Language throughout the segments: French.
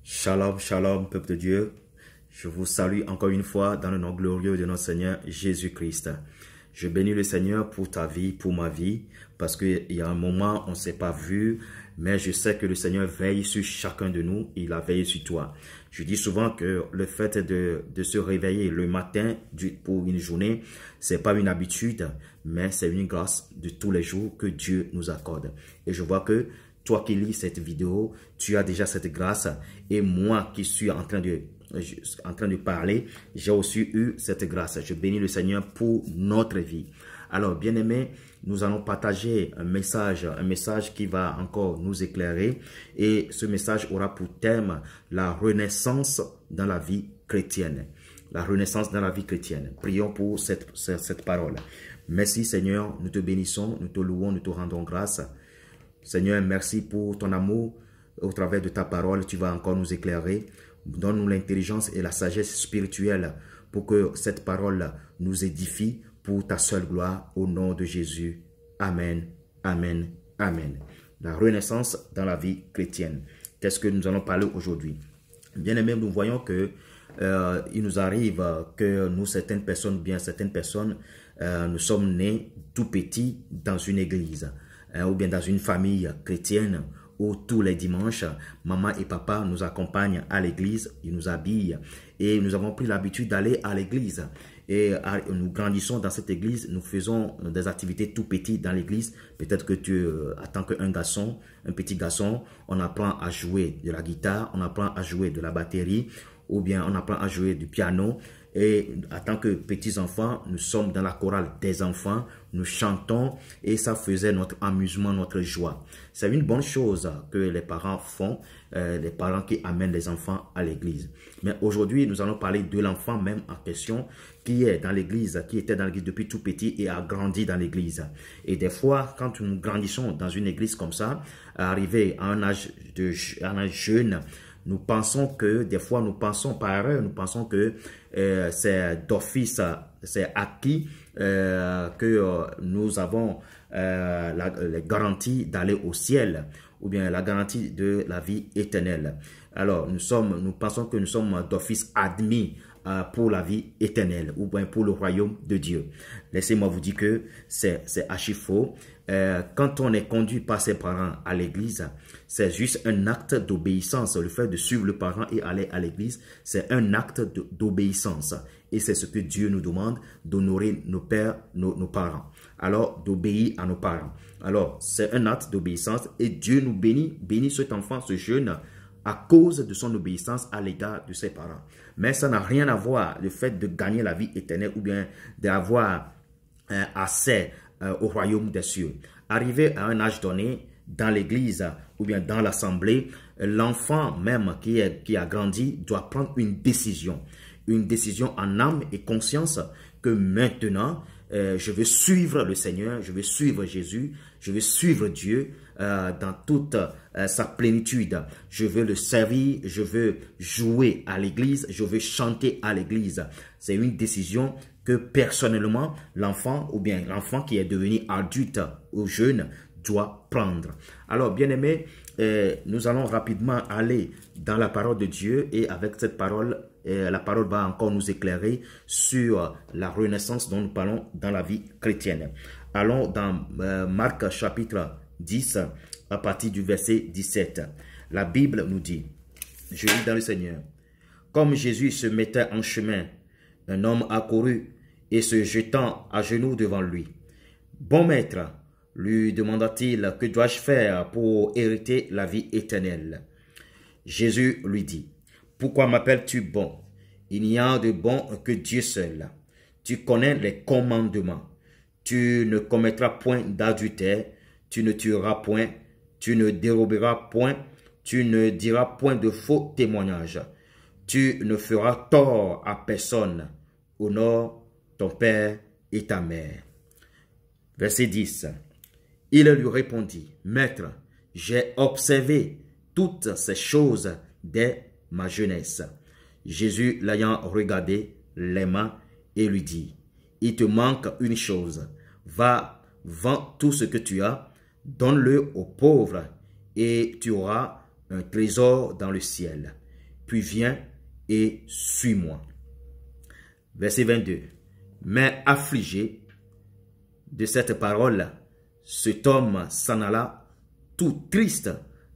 Shalom, shalom, peuple de Dieu. Je vous salue encore une fois dans le nom glorieux de notre Seigneur Jésus-Christ. Je bénis le Seigneur pour ta vie, pour ma vie, parce qu'il y a un moment, on ne s'est pas vu, mais je sais que le Seigneur veille sur chacun de nous, il a veillé sur toi. Je dis souvent que le fait de se réveiller le matin pour une journée, c'est pas une habitude, mais c'est une grâce de tous les jours que Dieu nous accorde. Et je vois que toi qui lis cette vidéo, tu as déjà cette grâce, et moi qui suis en train de parler, j'ai aussi eu cette grâce. Je bénis le Seigneur pour notre vie. Alors, bien-aimés, nous allons partager un message qui va encore nous éclairer. Et ce message aura pour thème la renaissance dans la vie chrétienne. La renaissance dans la vie chrétienne. Prions pour cette parole. Merci Seigneur, nous te bénissons, nous te louons, nous te rendons grâce. Seigneur, merci pour ton amour. Au travers de ta parole, tu vas encore nous éclairer. Donne-nous l'intelligence et la sagesse spirituelle pour que cette parole nous édifie pour ta seule gloire au nom de Jésus. Amen, amen, amen. La renaissance dans la vie chrétienne. Qu'est-ce que nous allons parler aujourd'hui? Bien aimé, nous voyons que il nous arrive que nous, certaines personnes, nous sommes nés tout petits dans une église ou bien dans une famille chrétienne où tous les dimanches, maman et papa nous accompagnent à l'église, ils nous habillent et nous avons pris l'habitude d'aller à l'église. Et nous grandissons dans cette église, nous faisons des activités tout petites dans l'église. Peut-être que en tant qu'un garçon, un petit garçon, on apprend à jouer de la guitare, on apprend à jouer de la batterie, ou bien on apprend à jouer du piano. Et en tant que petits enfants, nous sommes dans la chorale des enfants, nous chantons et ça faisait notre amusement, notre joie. C'est une bonne chose que les parents font, les parents qui amènent les enfants à l'église. Mais aujourd'hui, nous allons parler de l'enfant même en question qui est dans l'église, qui était dans l'église depuis tout petit et a grandi dans l'église. Et des fois, quand nous grandissons dans une église comme ça, arrivé à un âge jeune, nous pensons que, des fois, nous pensons par erreur, nous pensons que c'est d'office, c'est acquis que nous avons les garanties d'aller au ciel ou bien la garantie de la vie éternelle. Alors, nous pensons que nous sommes d'office admis pour la vie éternelle ou bien pour le royaume de Dieu. Laissez-moi vous dire que c'est archi faux. Quand on est conduit par ses parents à l'église, c'est juste un acte d'obéissance. Le fait de suivre le parent et aller à l'église, c'est un acte d'obéissance. Et c'est ce que Dieu nous demande, d'honorer nos pères, nos parents. Alors, d'obéir à nos parents. Alors, c'est un acte d'obéissance et Dieu nous bénit cet enfant, ce jeune, à cause de son obéissance à l'égard de ses parents. Mais ça n'a rien à voir, le fait de gagner la vie éternelle ou bien d'avoir accès au royaume des cieux. Arrivé à un âge donné, dans l'église ou bien dans l'assemblée, l'enfant même qui a grandi doit prendre une décision en âme et conscience que maintenant, je veux suivre le Seigneur, je veux suivre Jésus, je veux suivre Dieu dans toute sa plénitude. Je veux le servir, je veux jouer à l'église, je veux chanter à l'église. C'est une décision que personnellement, l'enfant ou bien l'enfant qui est devenu adulte ou jeune doit prendre. Alors, bien aimé, nous allons rapidement aller dans la parole de Dieu et avec cette parole, la parole va encore nous éclairer sur la renaissance dont nous parlons dans la vie chrétienne. Allons dans Marc chapitre 10 à partir du verset 17. La Bible nous dit, je lis dans le Seigneur, « Comme Jésus se mettait en chemin, un homme accourut et se jetant à genoux devant lui. « Bon maître, lui demanda-t-il, que dois-je faire pour hériter la vie éternelle ?» Jésus lui dit, « Pourquoi m'appelles-tu bon? Il n'y a de bon que Dieu seul. Tu connais les commandements. Tu ne commettras point d'adultère, tu ne tueras point, tu ne déroberas point, tu ne diras point de faux témoignages. Tu ne feras tort à personne. Honore ton père et ta mère. » Verset 10. Il lui répondit, « Maître, j'ai observé toutes ces choses dès ma jeunesse. » Jésus, l'ayant regardé, l'aima et lui dit, « Il te manque une chose. Va, vends tout ce que tu as, donne-le aux pauvres et tu auras un trésor dans le ciel. puis viens et suis-moi. Verset 22. Mais affligé de cette parole, cet homme s'en alla tout triste,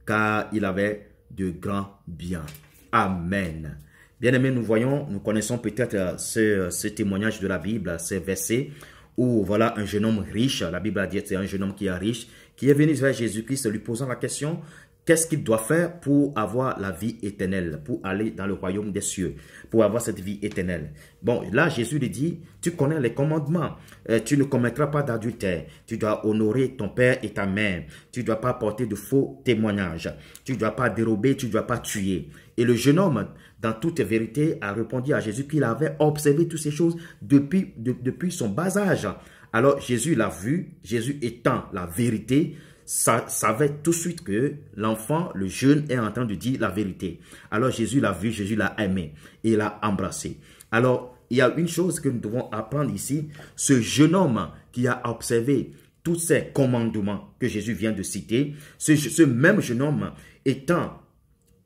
car il avait de grands biens. Amen. Bien-aimés, nous connaissons peut-être ce témoignage de la Bible, ces versets, où voilà un jeune homme riche, la Bible a dit que c'est un jeune homme qui est riche, qui est venu vers Jésus-Christ lui posant la question, qu'est-ce qu'il doit faire pour avoir la vie éternelle, pour aller dans le royaume des cieux, pour avoir cette vie éternelle. Bon, là, Jésus lui dit, tu connais les commandements, tu ne commettras pas d'adultère, tu dois honorer ton père et ta mère, tu ne dois pas porter de faux témoignages, tu ne dois pas dérober, tu ne dois pas tuer. Et le jeune homme, dans toute vérité, a répondu à Jésus qu'il avait observé toutes ces choses depuis son bas âge. Alors Jésus l'a vu, Jésus étant la vérité, savait tout de suite que l'enfant, le jeune, est en train de dire la vérité. Alors Jésus l'a vu, Jésus l'a aimé et l'a embrassé. Alors, il y a une chose que nous devons apprendre ici. Ce jeune homme qui a observé tous ces commandements que Jésus vient de citer, ce même jeune homme étant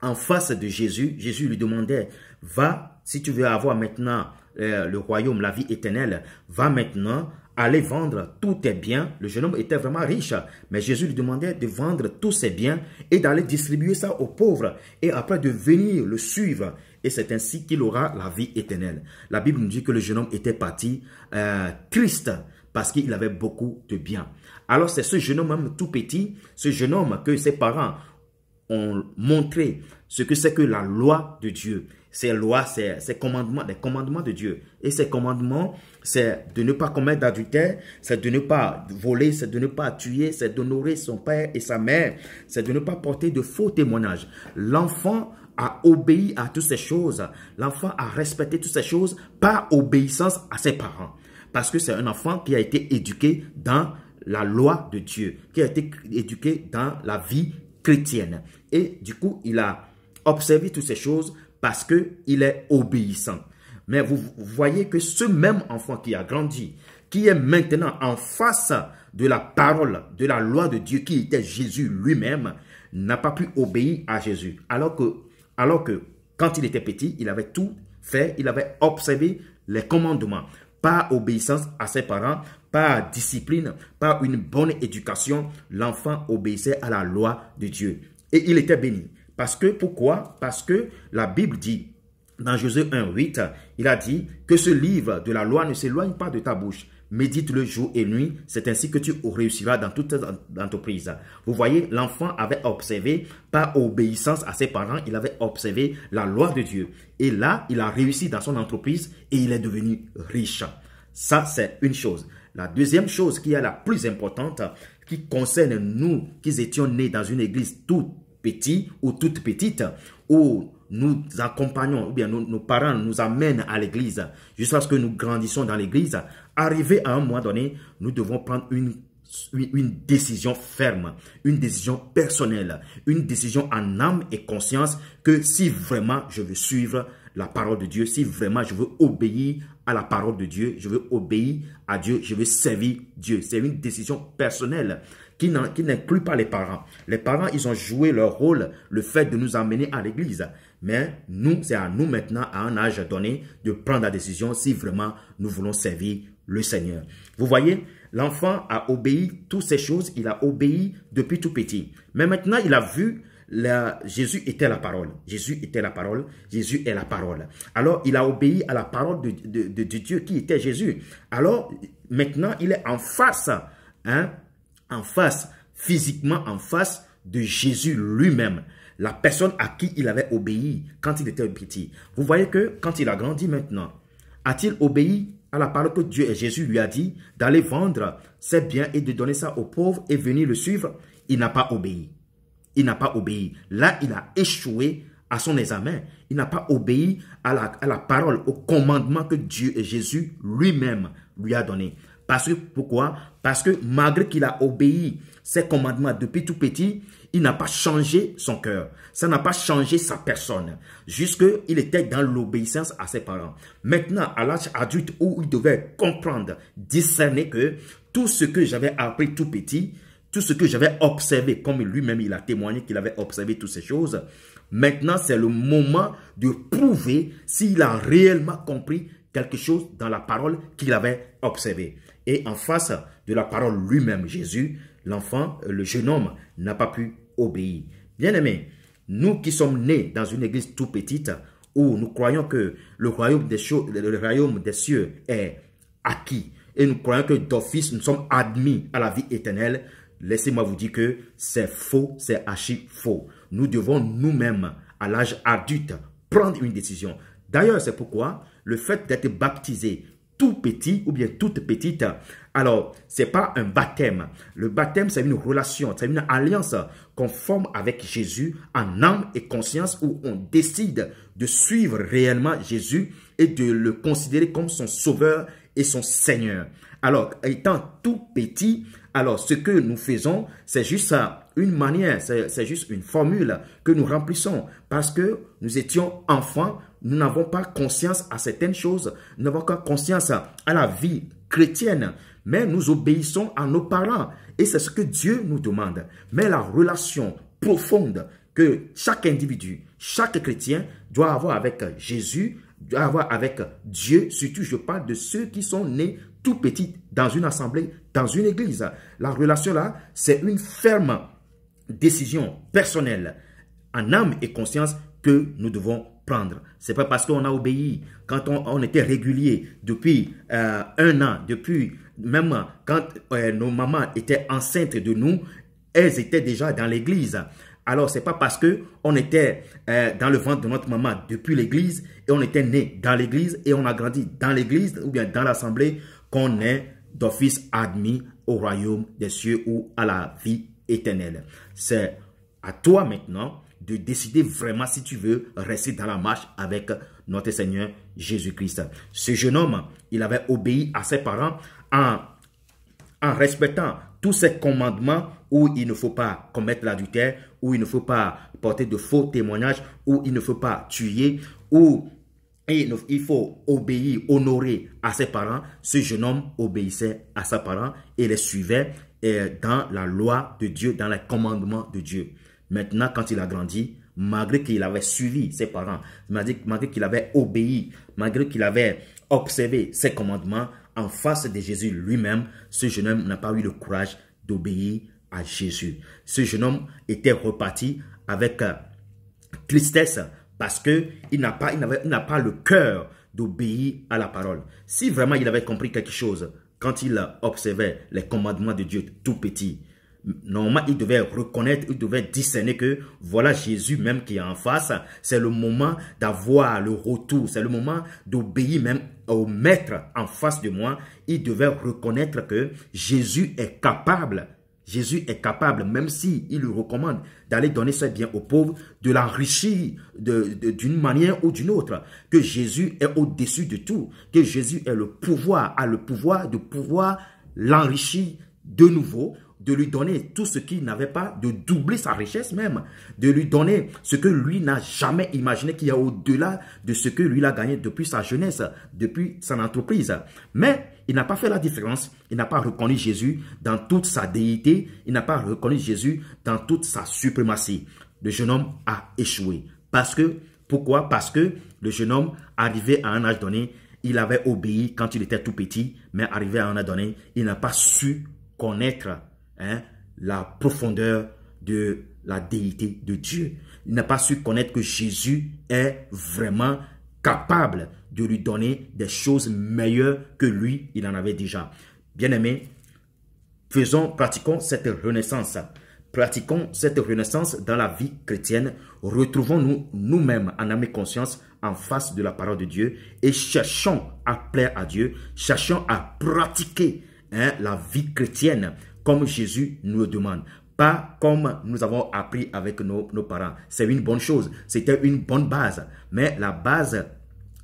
en face de Jésus, Jésus lui demandait, va, si tu veux avoir maintenant le royaume, la vie éternelle, va maintenant aller vendre tous tes biens. Le jeune homme était vraiment riche, mais Jésus lui demandait de vendre tous ses biens et d'aller distribuer ça aux pauvres et après de venir le suivre. Et c'est ainsi qu'il aura la vie éternelle. La Bible nous dit que le jeune homme était parti triste parce qu'il avait beaucoup de biens. Alors c'est ce jeune homme même tout petit, ce jeune homme que ses parents ont montré ce que c'est que la loi de Dieu. Ces lois, ces commandements, les commandements de Dieu. Et ces commandements, c'est de ne pas commettre d'adultère, c'est de ne pas voler, c'est de ne pas tuer, c'est d'honorer son père et sa mère, c'est de ne pas porter de faux témoignages. L'enfant a obéi à toutes ces choses. L'enfant a respecté toutes ces choses par obéissance à ses parents. Parce que c'est un enfant qui a été éduqué dans la loi de Dieu, qui a été éduqué dans la vie chrétienne. Et du coup, il a observé toutes ces choses parce qu'il est obéissant. Mais vous voyez que ce même enfant qui a grandi, qui est maintenant en face de la parole, de la loi de Dieu, qui était Jésus lui-même, n'a pas pu obéir à Jésus. Alors que quand il était petit, il avait tout fait, il avait observé les commandements. Par obéissance à ses parents, par discipline, par une bonne éducation, l'enfant obéissait à la loi de Dieu. Et il était béni. Parce que, pourquoi? Parce que la Bible dit, dans Josué 1:8, il a dit que ce livre de la loi ne s'éloigne pas de ta bouche. Médite-le jour et nuit, c'est ainsi que tu réussiras dans toute entreprise. Vous voyez, l'enfant avait observé, par obéissance à ses parents, il avait observé la loi de Dieu. Et là, il a réussi dans son entreprise et il est devenu riche. Ça, c'est une chose. La deuxième chose qui est la plus importante, qui concerne nous qui étions nés dans une église toute petite ou toute petite, où nous accompagnons, ou bien nos parents nous amènent à l'église jusqu'à ce que nous grandissons dans l'église. Arrivé à un moment donné, nous devons prendre une décision ferme, une décision personnelle, une décision en âme et conscience que si vraiment je veux suivre la parole de Dieu, si vraiment je veux obéir à la parole de Dieu, je veux obéir à Dieu, je veux servir Dieu. C'est une décision personnelle qui n'inclut pas les parents. Les parents, ils ont joué leur rôle, le fait de nous amener à l'église. Mais nous, c'est à nous maintenant, à un âge donné, de prendre la décision si vraiment nous voulons servir le Seigneur. Vous voyez, l'enfant a obéi toutes ces choses, il a obéi depuis tout petit. Mais maintenant, il a vu, Jésus était la parole. Jésus était la parole, Jésus est la parole. Alors, il a obéi à la parole de Dieu qui était Jésus. Alors, maintenant, il est en face, physiquement en face de Jésus lui-même. La personne à qui il avait obéi quand il était petit. Vous voyez que quand il a grandi maintenant, a-t-il obéi à la parole que Dieu et Jésus lui a dit d'aller vendre ses biens et de donner ça aux pauvres et venir le suivre? Il n'a pas obéi. Il n'a pas obéi. Là, il a échoué à son examen. Il n'a pas obéi à la parole, au commandement que Dieu et Jésus lui-même lui a donné. Parce que, pourquoi? Parce que malgré qu'il a obéi ses commandements depuis tout petit, il n'a pas changé son cœur. Ça n'a pas changé sa personne. Jusqu'il était dans l'obéissance à ses parents. Maintenant, à l'âge adulte où il devait comprendre, discerner que tout ce que j'avais appris tout petit, tout ce que j'avais observé, comme lui-même il a témoigné qu'il avait observé toutes ces choses, Maintenant, c'est le moment de prouver s'il a réellement compris quelque chose dans la parole qu'il avait observée. Et en face de la parole lui-même, Jésus, l'enfant, le jeune homme, n'a pas pu obéir. Bien-aimés, nous qui sommes nés dans une église tout petite, où nous croyons que le royaume des cieux est acquis, et nous croyons que d'office nous sommes admis à la vie éternelle, laissez-moi vous dire que c'est faux, c'est archi faux. Nous devons nous-mêmes, à l'âge adulte, prendre une décision. D'ailleurs, c'est pourquoi le fait d'être baptisé tout petit ou bien toute petite, alors, ce n'est pas un baptême. Le baptême, c'est une relation, c'est une alliance qu'on forme avec Jésus en âme et conscience où on décide de suivre réellement Jésus et de le considérer comme son sauveur et son Seigneur. Alors, étant tout petit, alors ce que nous faisons, c'est juste une manière, c'est juste une formule que nous remplissons parce que nous étions enfants, nous n'avons pas conscience à certaines choses, nous n'avons pas conscience à la vie chrétienne, mais nous obéissons à nos parents et c'est ce que Dieu nous demande. Mais la relation profonde que chaque individu, chaque chrétien doit avoir avec Jésus, doit avoir avec Dieu, surtout je parle de ceux qui sont nés tout petits dans une assemblée, dans une église. La relation là, c'est une ferme décision personnelle en âme et conscience que nous devons prendre. Ce n'est pas parce qu'on a obéi quand on était régulier depuis 1 an, depuis même quand nos mamans étaient enceintes de nous, elles étaient déjà dans l'église. Alors, ce n'est pas parce qu'on était dans le ventre de notre maman depuis l'église et on était né dans l'église et on a grandi dans l'église ou bien dans l'assemblée qu'on est d'office admis au royaume des cieux ou à la vie éternelle. C'est à toi maintenant de décider vraiment si tu veux rester dans la marche avec notre Seigneur Jésus-Christ. Ce jeune homme, il avait obéi à ses parents en respectant tous ces commandements où il ne faut pas commettre l'adultère, où il ne faut pas porter de faux témoignages, où il ne faut pas tuer, où il faut obéir, honorer à ses parents. Ce jeune homme obéissait à ses parents et les suivait dans la loi de Dieu, dans les commandements de Dieu. Maintenant, quand il a grandi, malgré qu'il avait suivi ses parents, malgré qu'il avait obéi, malgré qu'il avait observé ses commandements, en face de Jésus lui-même, ce jeune homme n'a pas eu le courage d'obéir à Jésus. Ce jeune homme était reparti avec tristesse parce qu'il n'a pas le cœur d'obéir à la parole. Si vraiment il avait compris quelque chose quand il observait les commandements de Dieu tout petit, normalement, il devait reconnaître, il devait discerner que voilà Jésus même qui est en face. C'est le moment d'avoir le retour. C'est le moment d'obéir même au maître en face de moi. Il devait reconnaître que Jésus est capable. Jésus est capable, même s'il lui recommande d'aller donner ses biens aux pauvres, de l'enrichir d'une manière ou d'une autre. Que Jésus est au-dessus de tout. Que Jésus a le pouvoir de pouvoir l'enrichir de nouveau, de lui donner tout ce qu'il n'avait pas, de doubler sa richesse même, de lui donner ce que lui n'a jamais imaginé qu'il y a au-delà de ce que lui a gagné depuis sa jeunesse, depuis son entreprise. Mais il n'a pas fait la différence, il n'a pas reconnu Jésus dans toute sa déité, il n'a pas reconnu Jésus dans toute sa suprématie. Le jeune homme a échoué. Pourquoi? Parce que le jeune homme, arrivé à un âge donné, il avait obéi quand il était tout petit, mais arrivé à un âge donné, il n'a pas su connaître la profondeur de la déité de Dieu. Il n'a pas su connaître que Jésus est vraiment capable de lui donner des choses meilleures que lui, il en avait déjà. Bien-aimés, pratiquons cette renaissance. Pratiquons cette renaissance dans la vie chrétienne. Retrouvons-nous nous-mêmes en âme et conscience en face de la parole de Dieu et cherchons à plaire à Dieu. Cherchons à pratiquer la vie chrétienne comme Jésus nous le demande. Pas comme nous avons appris avec nos parents. C'est une bonne chose. C'était une bonne base. Mais la base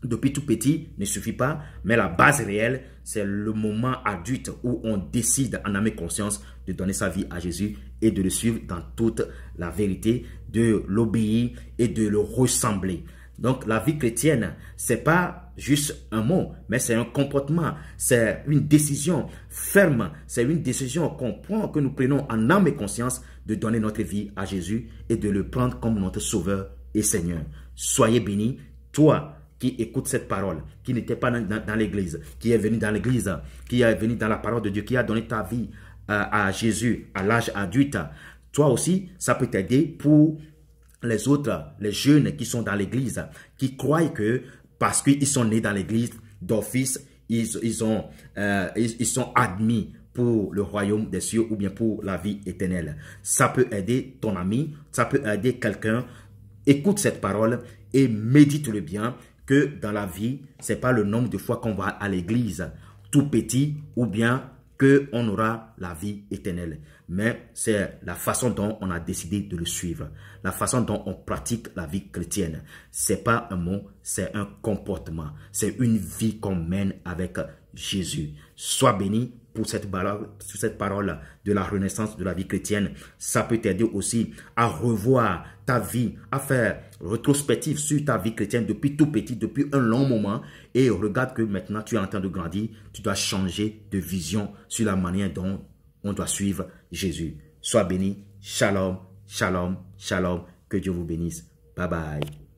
depuis tout petit ne suffit pas. Mais la base réelle, c'est le moment adulte où on décide en âme et conscience de donner sa vie à Jésus et de le suivre dans toute la vérité, de l'obéir et de le ressembler. Donc la vie chrétienne, c'est pas juste un mot, mais c'est un comportement, c'est une décision ferme, c'est une décision qu'on prend, que nous prenons en âme et conscience de donner notre vie à Jésus et de le prendre comme notre sauveur et Seigneur. Soyez bénis, toi qui écoute cette parole, qui n'était pas dans l'église, qui est venu dans l'église, qui est venu dans la parole de Dieu, qui a donné ta vie à Jésus à l'âge adulte. Toi aussi, ça peut t'aider pour les autres, les jeunes qui sont dans l'église, qui croient que parce qu'ils sont nés dans l'église d'office, ils sont admis pour le royaume des cieux ou bien pour la vie éternelle. Ça peut aider ton ami, ça peut aider quelqu'un. Écoute cette parole et médite-le bien, que dans la vie, ce n'est pas le nombre de fois qu'on va à l'église tout petit ou bien qu'on aura la vie éternelle. Mais c'est la façon dont on a décidé de le suivre, la façon dont on pratique la vie chrétienne. Ce n'est pas un mot, c'est un comportement. C'est une vie qu'on mène avec Jésus. Sois béni pour cette parole de la renaissance de la vie chrétienne. Ça peut t'aider aussi à revoir ta vie, à faire rétrospective sur ta vie chrétienne depuis tout petit, depuis un long moment, et regarde que maintenant tu es en train de grandir, tu dois changer de vision sur la manière dont on doit suivre Jésus. Sois béni. Shalom, shalom, shalom. Que Dieu vous bénisse. Bye bye.